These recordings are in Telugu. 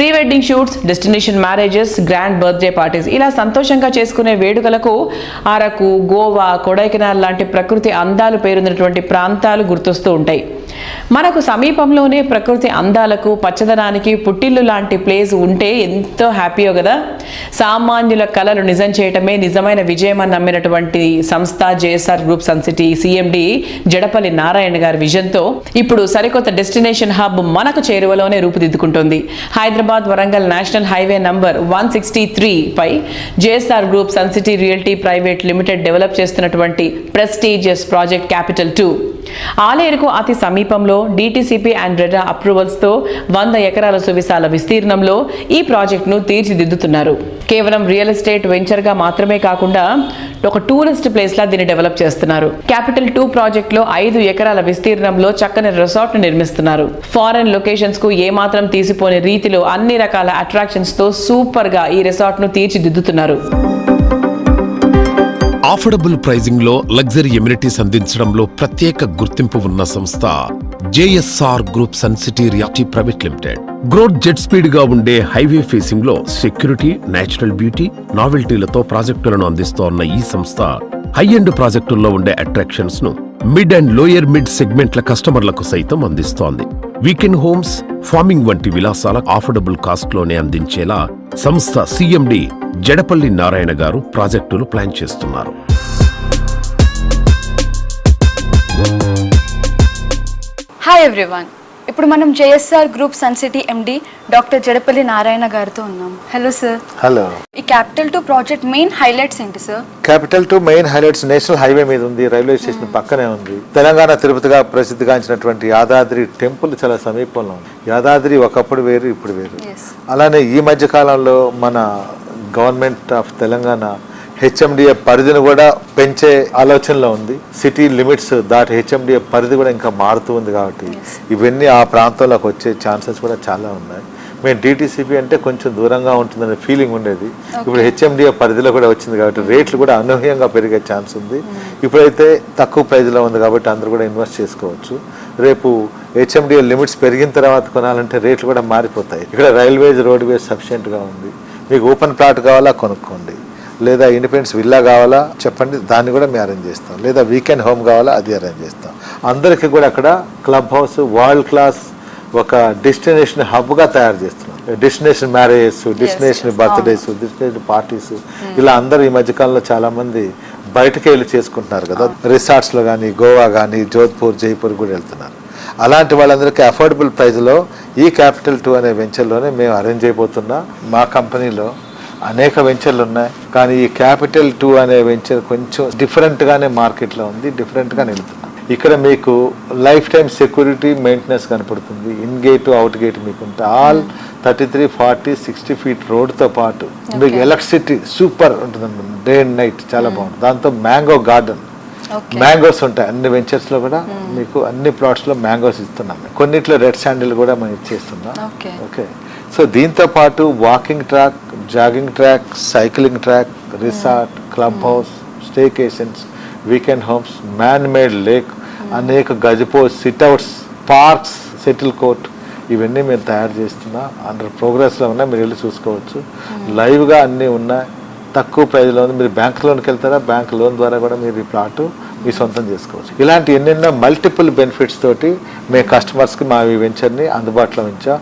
Pre wedding shoots, destination marriages, grand birthday parties ఇలా సంతోషంగా చేసుకునే వేడుకలకు అరకు, గోవా, కొడైకెనాల్ లాంటి ప్రకృతి అందాలు పేరున్నటువంటి ప్రాంతాలు గుర్తొస్తూ ఉంటాయి. మనకు సమీపంలోనే ప్రకృతి అందాలకు, పచ్చదనానికి పుట్టిల్లు లాంటి ప్లేస్ ఉంటే ఎంతో హ్యాపీయో కదా. సామాన్యుల కలలు నిజం చేయటమే నిజమైన విజయం అని నమ్మినటువంటి సంస్థ JSR group sun city CMD Jadapalli Narayana గారి విజన్తో ఇప్పుడు సరికొత్త డెస్టినేషన్ హబ్ మనకు చేరువలోనే రూపుదిద్దుకుంటోంది. Hyderabad Warangal national highway number 163 పై JSR group sun city realty private limited develop చేస్తున్నటువంటి ప్రెస్టీజియస్ ప్రాజెక్ట్ క్యాపిటల్ 2 ఆలేరుకు అతి సమీపంలో డిటిసిపి అండ్ రెరా అప్రూవల్స్ తో 100 ఎకరాల సువిశాల విస్తీర్ణంలో ఈ ప్రాజెక్టును తీర్చిదిద్దుతున్నారు. కేవలం రియల్ ఎస్టేట్ వెంచర్ గా మాత్రమే కాకుండా ఒక టూరిస్ట్ ప్లేస్ లా దీన్ని డెవలప్ చేస్తున్నారు. క్యాపిటల్ 2 ప్రాజెక్ట్ లో 5 ఎకరాల విస్తీర్ణంలో చక్కని రిసార్ట్ ను నిర్మిస్తున్నారు. ఫారెన్ లొకేషన్స్ కు ఏమాత్రం తీసిపోని రీతిలో అన్ని రకాల అట్రాక్షన్స్ తో సూపర్ గా ఈ రిసార్ట్ ను తీర్చిదిద్దుతున్నారు. అఫోర్డబుల్ ప్రైజింగ్ లో లగ్జరీ ఎమ్యూనిటీస్ అందించడంలో ప్రత్యేక గుర్తింపు ఉన్న సంస్థ JSR group sun city realty private Limited. Growth jet speed గా ఉండే హైవే ఫేసింగ్ లో సెక్యూరిటీ, నేచురల్ బ్యూటీ, నావెల్టీలతో ప్రాజెక్టులను అందిస్తోన్న ఈ సంస్థ హై ఎండ్ ప్రాజెక్టుల్లో ఉండే అట్రాక్షన్స్ ను మిడ్ అండ్ లోయర్ మిడ్ సెగ్మెంట్ల కస్టమర్లకు సైతం అందిస్తోంది. వీకెండ్ హోమ్స్, ఫార్మింగ్ వంటి విలాసాల అఫోర్డబుల్ కాస్ట్ లోనే అందించేలా సంస్థ సిఎండి జడపల్లి నారాయణ గారు ప్రాజెక్టులు ప్లాన్ చేస్తున్నారు. హాయ్ ఎవ్రీవన్, ఇప్పుడు మనం JSR group sun City MD doctor Jadapalli Narayana గారితో ఉన్నాం. Hello sir. హలో. ఈ క్యాపిటల్ 2 ప్రాజెక్ట్ మెయిన్ హైలైట్స్ ఏంటి sir? Capital 2 main highlights national highway మీద ఉంది, రైల్వే స్టేషన్ పక్కనే ఉంది. తెలంగాణ తిరుపతిగా ప్రసిద్ధిగాంచినటువంటి యాదాద్రి టెంపుల్ చాలా సమీపంలో ఉంది. యాదాద్రి ఒకప్పుడు వేరు, ఇప్పుడు వేరు. అలానే ఈ మధ్య కాలంలో మన గవర్నమెంట్ ఆఫ్ తెలంగాణ హెచ్ఎండిఏ పరిధిని కూడా పెంచే ఆలోచనలో ఉంది. సిటీ లిమిట్స్ దాటి హెచ్ఎండిఏ పరిధి కూడా ఇంకా మారుతూ ఉంది. కాబట్టి ఇవన్నీ ఆ ప్రాంతంలోకి వచ్చే ఛాన్సెస్ కూడా చాలా ఉన్నాయి. మేము డిటిసిపి అంటే కొంచెం దూరంగా ఉంటుందనే ఫీలింగ్ ఉండేది. ఇప్పుడు హెచ్ఎండిఏ పరిధిలో కూడా వచ్చింది కాబట్టి రేట్లు కూడా అనూహ్యంగా పెరిగే ఛాన్స్ ఉంది. ఇప్పుడైతే తక్కువ ప్రైజ్లో ఉంది కాబట్టి అందరూ కూడా ఇన్వెస్ట్ చేసుకోవచ్చు. రేపు హెచ్ఎండిఏ లిమిట్స్ పెరిగిన తర్వాత కొనాలంటే రేట్లు కూడా మారిపోతాయి. ఇక్కడ రైల్వేస్, రోడ్వేస్ సఫిషియెంట్గా ఉంది. మీకు ఓపెన్ ప్లాట్ కావాలా కొనుక్కోండి, లేదా ఇండిపెండెన్స్ విల్లా కావాలా చెప్పండి, దాన్ని కూడా మేము అరేంజ్ చేస్తాం. లేదా వీకెండ్ హోమ్ కావాలా అది అరేంజ్ చేస్తాం. అందరికీ కూడా అక్కడ క్లబ్ హౌస్ వరల్డ్ క్లాస్ ఒక డెస్టినేషన్ హబ్గా తయారు చేస్తున్నాం. Destination marriages, destination birthdays, destination parties ఇలా అందరూ ఈ మధ్యకాలంలో చాలా మంది బయటకు వెళ్ళి చేసుకుంటున్నారు కదా. రిసార్ట్స్లో కానీ, గోవా కానీ, జోధ్పూర్, జైపూర్ కూడా వెళ్తున్నారు. అలాంటి వాళ్ళందరికీ అఫోర్డబుల్ ప్రైజ్లో ఈ క్యాపిటల్ 2 అనే వెంచర్లోనే మేము అరేంజ్ అయిపోతున్నాం. మా కంపెనీలో అనేక వెంచర్లు ఉన్నాయి, కానీ ఈ క్యాపిటల్ 2 అనే వెంచర్ కొంచెం డిఫరెంట్గానే మార్కెట్లో ఉంది, డిఫరెంట్గా నిలుతున్నాం. ఇక్కడ మీకు లైఫ్ టైం సెక్యూరిటీ, మెయింటెనెన్స్ కనపడుతుంది. ఇన్ గేట్, అవుట్ గేట్ మీకు ఉంటాయి. ఆల్ 33, 40, 60 ఫీట్ రోడ్తో పాటు మీకు ఎలక్ట్రిసిటీ సూపర్ ఉంటుంది, డే అండ్ నైట్ చాలా బాగుంటుంది. దాంతో మ్యాంగో గార్డెన్, మ్యాంగోస్ ఉంటాయి అన్ని వెంచర్స్ లో కూడా. మీకు అన్ని ప్లాట్స్ లో మ్యాంగోస్ ఇస్తున్నాం. కొన్నిట్లో రెడ్ శాండిల్ కూడా మనం ఇచ్చేస్తున్నాం. ఓకే, సో దీంతో పాటు walking track, jogging track, cycling track, resort, club house, staycations, weekend homes, man made lake, అనేక gazebos, sit outs, parks, shuttle court ఇవన్నీ మేము తయారు చేస్తున్నా. అండర్ ప్రోగ్రెస్లో ఉన్నాయి, మీరు వెళ్ళి చూసుకోవచ్చు. లైవ్గా అన్నీ ఉన్నాయి, తక్కువ ప్రైజ్లో ఉంది. మీరు బ్యాంక్ లోన్కి వెళ్తారా, బ్యాంక్ లోన్ ద్వారా కూడా మీరు ఈ ప్లాట్ మీ సొంతం చేసుకోవచ్చు. ఇలాంటి ఎన్నెన్నో మల్టిపుల్ బెనిఫిట్స్ తోటి మేము కస్టమర్స్కి మా ఈ వెంచర్ని అందుబాటులో ఉంచాం.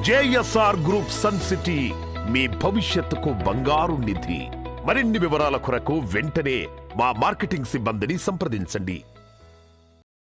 జేఎస్ఆర్ గ్రూప్ సన్ సిటీ మీ భవిష్యత్తుకు బంగారు నిధి. మరిన్ని వివరాల కొరకు వెంటనే మా మార్కెటింగ్ సిబ్బందిని సంప్రదించండి.